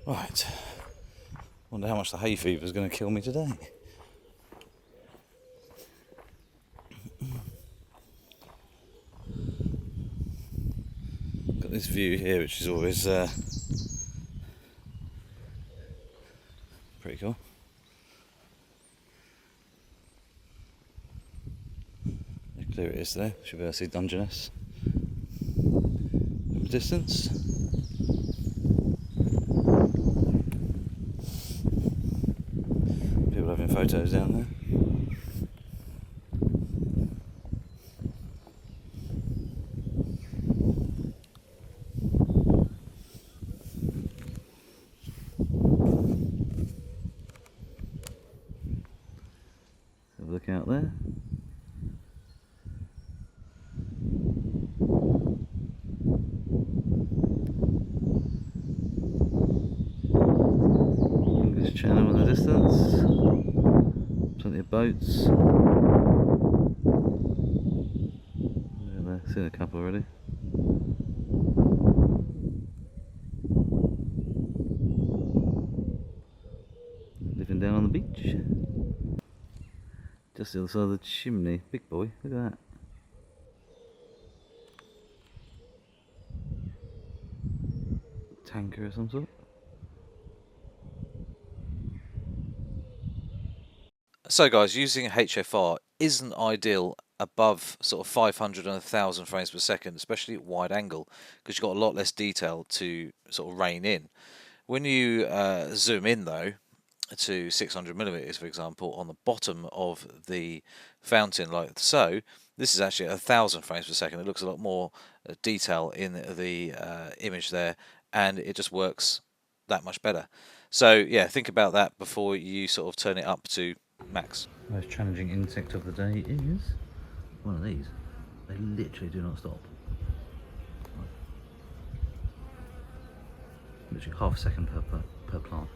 Right, wonder how much the hay fever is going to kill me today. Got this view here, which is always pretty cool. How clear it is there. Should be able to see Dungeness from a distance. People having photos down there. Have a look out there. English Channel in the distance. Plenty of boats. There, seen a couple already. Living down on the beach. Just the other side of the chimney. Big boy, look at that. Tanker of some sort. So guys, using HFR isn't ideal above sort of 500 and 1000 frames per second, especially at wide angle, because you've got a lot less detail to sort of rein in. When you zoom in though to 600 millimeters, for example, on the bottom of the fountain like so, this is actually 1000 frames per second. It looks a lot more detail in the image there, and it just works that much better. So yeah, think about that before you sort of turn it up to max. Most challenging insect of the day is one of these. They literally do not stop. Literally half a second per plant.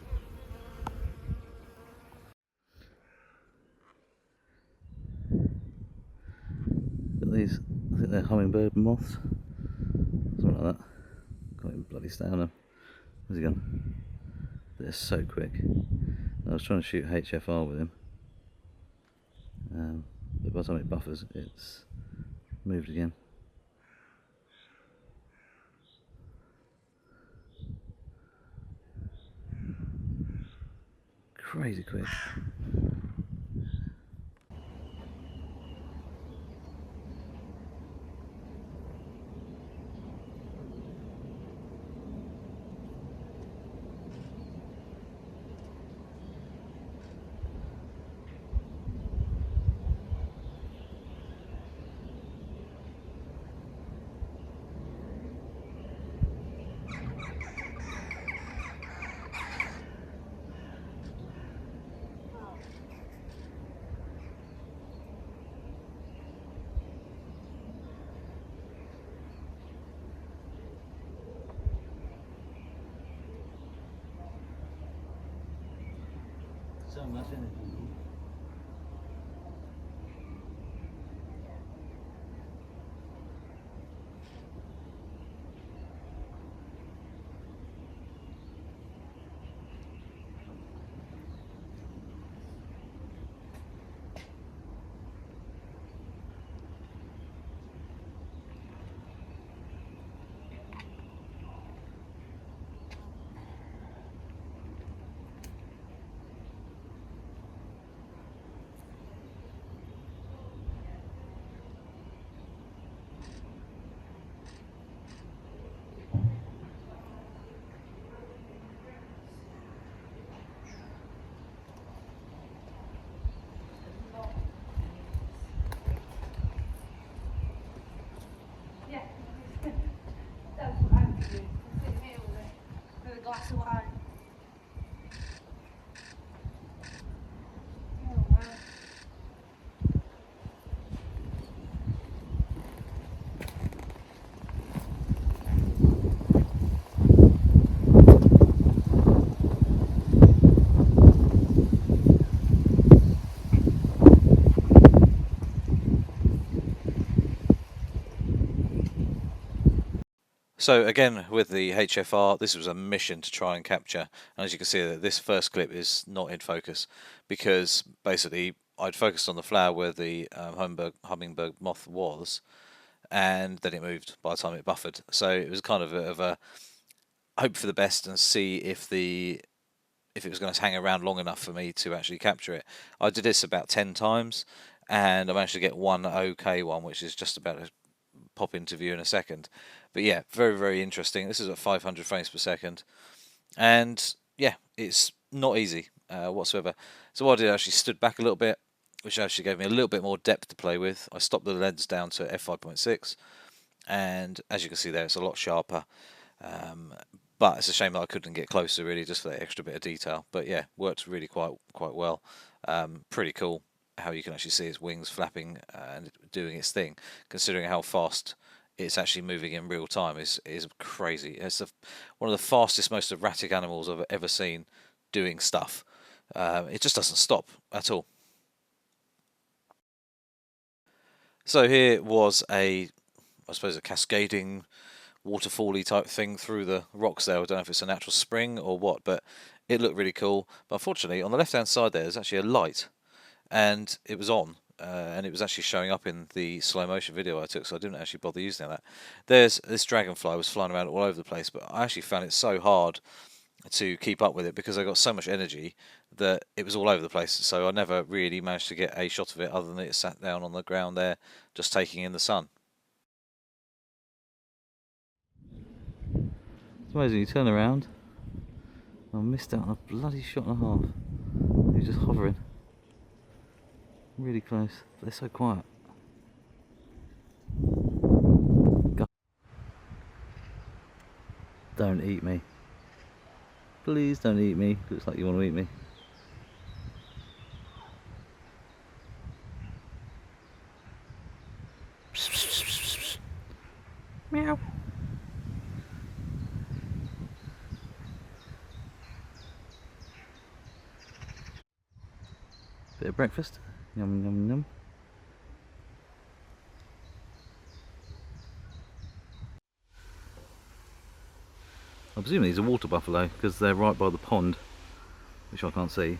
Got these, I think they're hummingbird moths. Something like that. Can't even bloody stay on them. Where's he gone? They're so quick. I was trying to shoot HFR with him. But by the time it buffers, it's moved again. Crazy quick. So much energy. So again, with the HFR, this was a mission to try and capture, and as you can see, this first clip is not in focus because basically I'd focused on the flower where the hummingbird moth was, and then it moved by the time it buffered. So it was kind of a hope for the best and see if it was going to hang around long enough for me to actually capture it. I did this about 10 times, and I managed to get one okay one, which is just about to pop into view in a second. But yeah, very, very interesting. This is at 500 frames per second, and yeah, it's not easy whatsoever. So what I did, I actually stood back a little bit, which actually gave me a little bit more depth to play with. I stopped the lens down to f5.6, and as you can see there, it's a lot sharper. But it's a shame that I couldn't get closer, really, just for that extra bit of detail. But yeah, worked really quite well. Pretty cool how you can actually see its wings flapping and doing its thing, considering how fast it's actually moving in real time is crazy. It's one of the fastest, most erratic animals I've ever seen doing stuff. It just doesn't stop at all. So here was I suppose a cascading waterfally type thing through the rocks there. I don't know if it's a natural spring or what, but it looked really cool. But unfortunately, on the left hand side there's actually a light, and it was on, and it was actually showing up in the slow motion video I took, so I didn't actually bother using that. There's this dragonfly was flying around all over the place, but I actually found it so hard to keep up with it because I got so much energy that it was all over the place, so I never really managed to get a shot of it other than it sat down on the ground there just taking in the sun. It's amazing, you turn around, I missed out on a bloody shot and a half. He was just hovering. Really close. They're so quiet. God. Don't eat me. Please don't eat me. Looks like you want to eat me. Meow. Bit of breakfast. Yum yum yum. I presume these are water buffalo because they're right by the pond, which I can't see.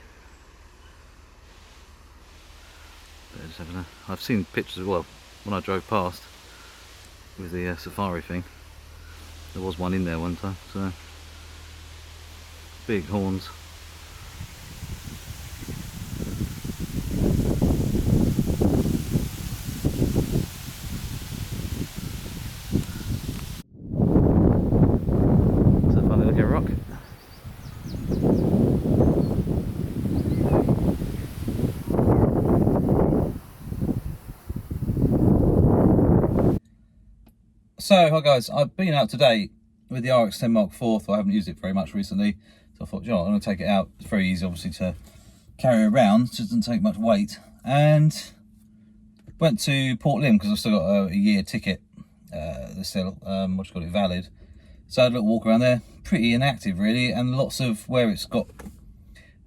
I've seen pictures, well, when I drove past with the safari thing, there was one in there one time, so big horns. It's a funny looking rock. So, hi guys, I've been out today with the Rx10 Mark IV. I haven't used it very much recently, so I thought, you know, I'm going to take it out. It's very easy, obviously, to carry around. It doesn't take much weight. And went to Port Lympne because I've still got a year ticket. They're still, what you call it, valid. So I had a little walk around there. Pretty inactive, really, and lots of where it's got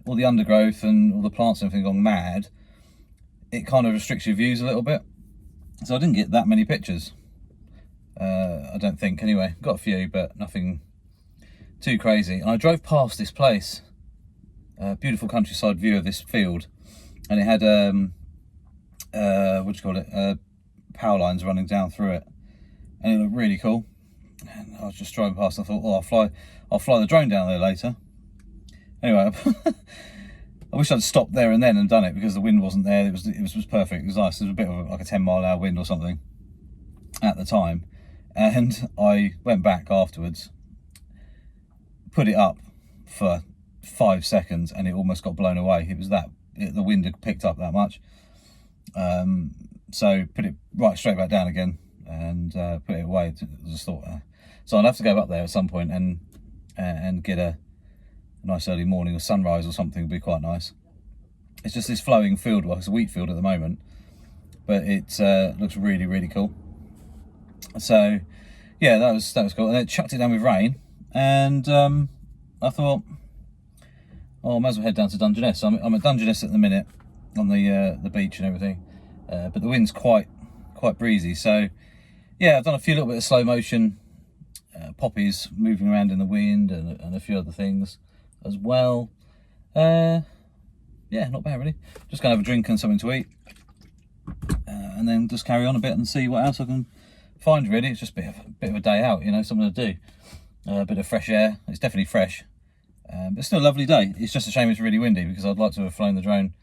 all the undergrowth and all the plants and everything gone mad. It kind of restricts your views a little bit. So I didn't get that many pictures. I don't think, anyway. Got a few, but nothing too crazy. And I drove past this place, beautiful countryside view of this field, and it had what do you call it? Power lines running down through it, and it looked really cool. And I was just driving past, and I thought, oh, I'll fly the drone down there later. Anyway, I wish I'd stopped there and then and done it because the wind wasn't there. It was perfect. It was nice. There was a bit of like a 10-mile-an-hour wind or something at the time. And I went back afterwards, put it up for 5 seconds, and it almost got blown away. It was the wind had picked up that much. So put it right straight back down again and put it away. I just thought, so I'll have to go up there at some point and get a nice early morning or sunrise or something. Would be quite nice. It's just this flowing field. Well, it's a wheat field at the moment, but it looks really, really cool. So yeah, that was cool. And it chucked it down with rain, and I thought, oh, I might as well head down to Dungeness. So I'm at Dungeness at the minute on the beach and everything, but the wind's quite breezy. So yeah, I've done a few little bit of slow motion poppies moving around in the wind, and a few other things as well. Yeah, not bad really. Just gonna have a drink and something to eat, and then just carry on a bit and see what else I can find. Really, it's just a bit of a day out, you know, something to do. A bit of fresh air. It's definitely fresh, but it's still a lovely day. It's just a shame it's really windy, because I'd like to have flown the drone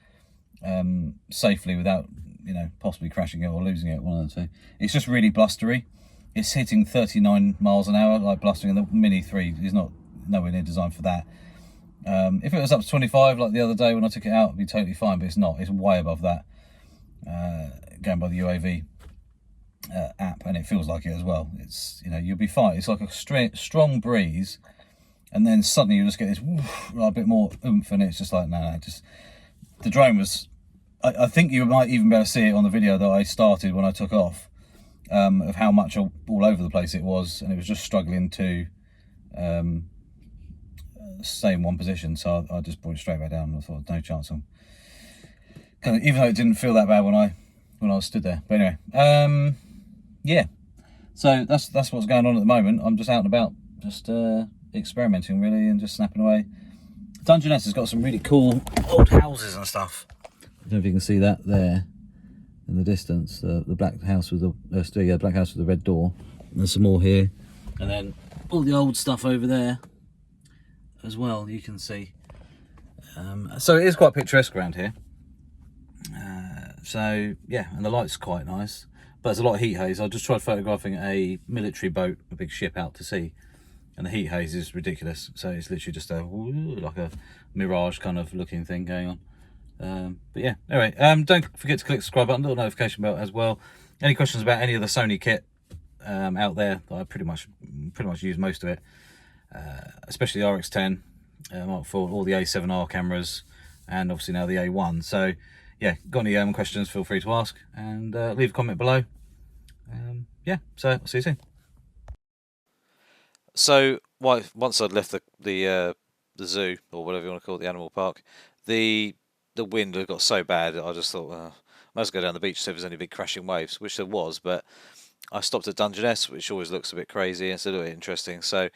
safely without, you know, possibly crashing it or losing it, one of the two. It's just really blustery. It's hitting 39 miles an hour, like blustering, and the Mini 3 is nowhere near designed for that. If it was up to 25 like the other day when I took it out, it'd be totally fine, but it's not. It's way above that, going by the UAV app, and it feels like it as well. It's, you know, you'll be fine. It's like a strong breeze, and then suddenly you just get this woof, a bit more oomph, and it's just like, no, just the drone was, I think you might even be able to see it on the video that I started when I took off, of how much all over the place it was, and it was just struggling to stay in one position. So I just brought it straight back down, and I thought, no chance. I'm kind of, even though it didn't feel that bad when I was stood there. But anyway, yeah. So that's what's going on at the moment. I'm just out and about, just experimenting really, and just snapping away. Dungeness has got some really cool old houses and stuff. I don't know if you can see that there in the distance, the black house with the black house with the red door. And there's some more here, and then all the old stuff over there as well, you can see. So it is quite picturesque around here. So yeah, and the light's quite nice, but there's a lot of heat haze. I just tried photographing a military boat, a big ship out to sea, and the heat haze is ridiculous. So it's literally just like a mirage kind of looking thing going on. But yeah, anyway, don't forget to click the subscribe button, little notification bell as well. Any questions about any of the Sony kit out there? I pretty much use most of it, especially the RX10 Mark IV, all the A7R cameras, and obviously now the A1. So yeah, got any questions, feel free to ask, and leave a comment below. Yeah, so I'll see you soon. So once I'd left the zoo, or whatever you want to call it, the animal park, the wind had got so bad, I just thought, I might as well go down the beach to see if there's any big crashing waves, which there was. But I stopped at Dungeness, which always looks a bit crazy and still a bit interesting. So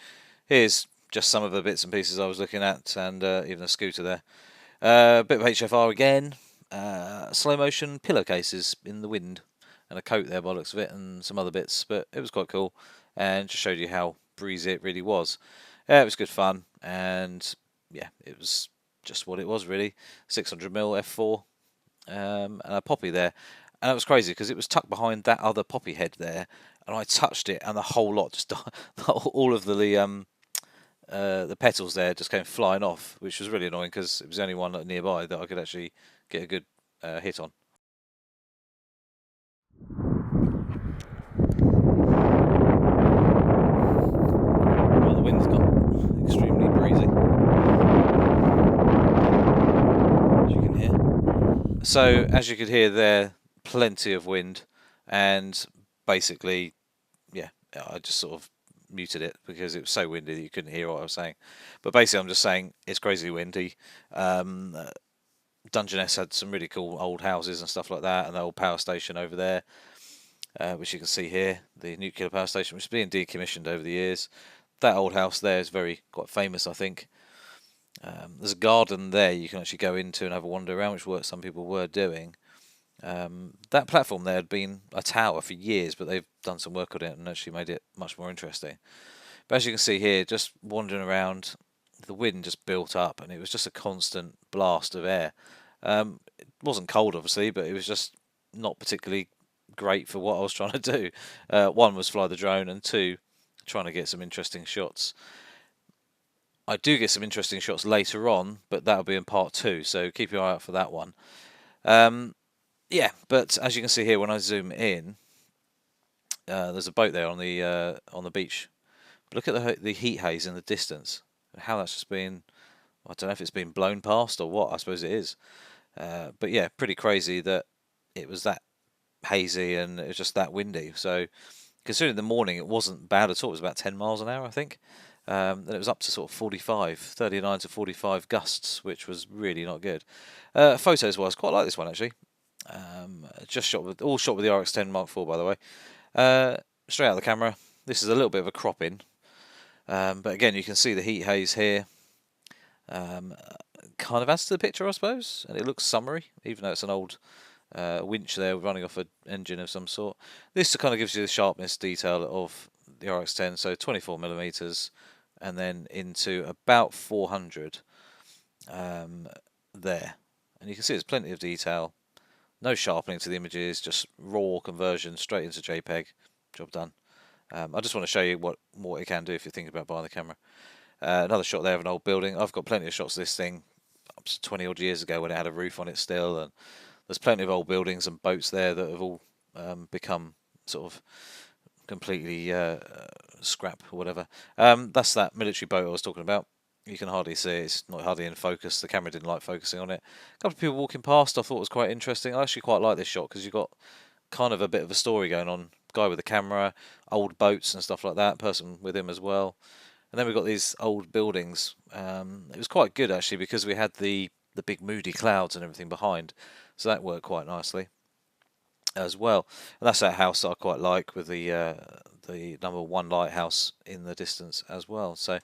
here's just some of the bits and pieces I was looking at, and even a scooter there. A bit of HFR again. Slow motion pillowcases in the wind, and a coat there by the looks of it, and some other bits, but it was quite cool, and just showed you how breezy it really was. It was good fun, and yeah, it was just what it was really. 600mm f4, and a poppy there, and it was crazy because it was tucked behind that other poppy head there, and I touched it, and the whole lot just all of the petals there just came flying off, which was really annoying because it was the only one nearby that I could actually get a good hit on. Well, the wind's got extremely breezy, as you can hear. So as you could hear there, plenty of wind, and basically, yeah, I just sort of muted it because it was so windy that you couldn't hear what I was saying. But basically, I'm just saying it's crazy windy. Dungeness had some really cool old houses and stuff like that, and the old power station over there, which you can see here, the nuclear power station, which is being decommissioned over the years. That old house there is quite famous, I think. There's a garden there you can actually go into and have a wander around, which some people were doing. That platform there had been a tower for years, but they've done some work on it and actually made it much more interesting. But as you can see here, just wandering around, the wind just built up, and it was just a constant blast of air. It wasn't cold, obviously, but it was just not particularly great for what I was trying to do. One was fly the drone, and two, trying to get some interesting shots. I do get some interesting shots later on, but that'll be in part 2, so keep your eye out for that one. Yeah, but as you can see here, when I zoom in, there's a boat there on the beach. Look at the heat haze in the distance. How that's just been, I don't know if it's been blown past or what. I suppose it is. But yeah, pretty crazy that it was that hazy and it was just that windy. So considering the morning, it wasn't bad at all. It was about 10 miles an hour, I think. Then it was up to sort of 39 to 45 gusts, which was really not good. Photos wise, quite like this one actually. Just shot with the RX10 Mark IV, by the way. Straight out of the camera. This is a little bit of a crop in, But again, you can see the heat haze here. Kind of adds to the picture, I suppose, and it looks summery, even though it's an old winch there running off an engine of some sort. This kind of gives you the sharpness detail of the RX10, so 24mm, and then into about 400 there. And you can see there's plenty of detail, no sharpening to the images, just raw conversion straight into JPEG. Job done. I just want to show you what it can do if you're thinking about buying the camera. Another shot there of an old building. I've got plenty of shots of this thing up to 20 odd years ago when it had a roof on it still, and there's plenty of old buildings and boats there that have all become sort of completely scrap or whatever. That's that military boat I was talking about. You can hardly see it. It's not hardly in focus. The camera didn't like focusing on it. A couple of people walking past I thought was quite interesting. I actually quite like this shot because you've got kind of a bit of a story going on. Guy with the camera, old boats and stuff like that, person with him as well. And then we've got these old buildings. It was quite good actually because we had the big moody clouds and everything behind. So that worked quite nicely as well. And that's that house that I quite like with the #1 lighthouse in the distance as well. So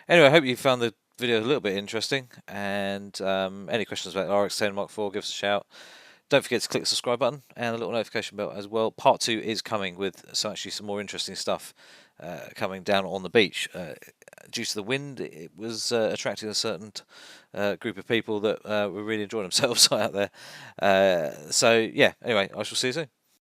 anyway, I hope you found the video a little bit interesting, and any questions about the RX10 Mark IV, give us a shout. Don't forget to click the subscribe button and the little notification bell as well. Part 2 is coming with actually some more interesting stuff coming down on the beach. Due to the wind, it was attracting a certain group of people that were really enjoying themselves out there. So yeah, anyway, I shall see you soon.